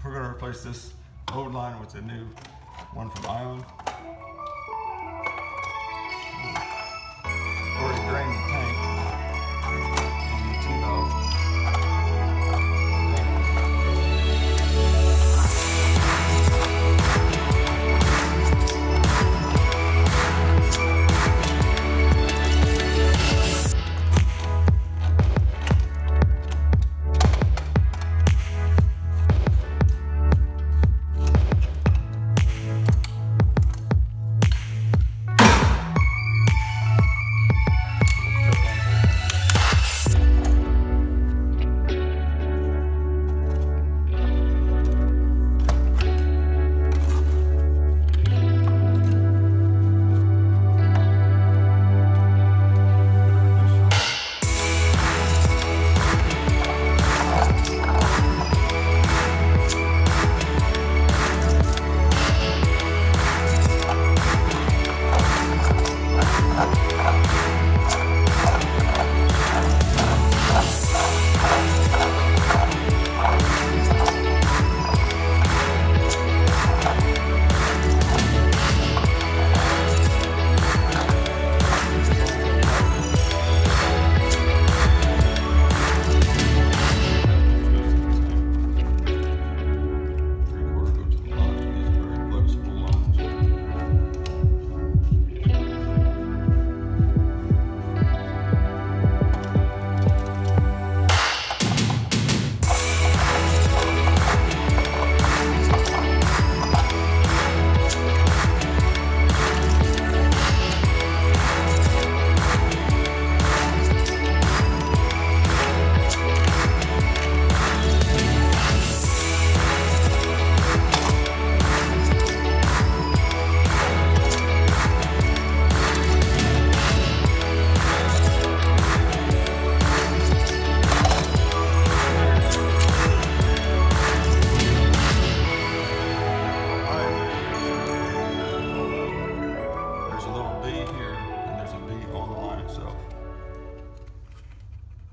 we're going to replace this old line with a new one from Ion. Already drained the tank using the T-valve.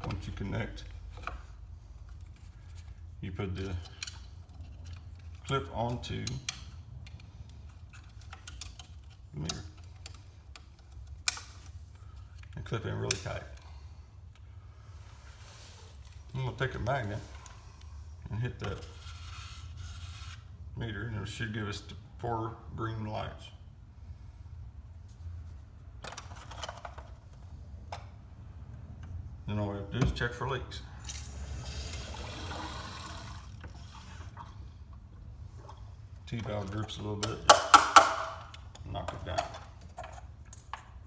Once you connect, you put the clip onto the meter and clip in really tight. I'm going to take a magnet and hit that meter, and it should give us the 4 green lights. Then all we have to do is check for leaks. T-valve drips a little bit, knock it down.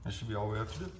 That should be all we have to do.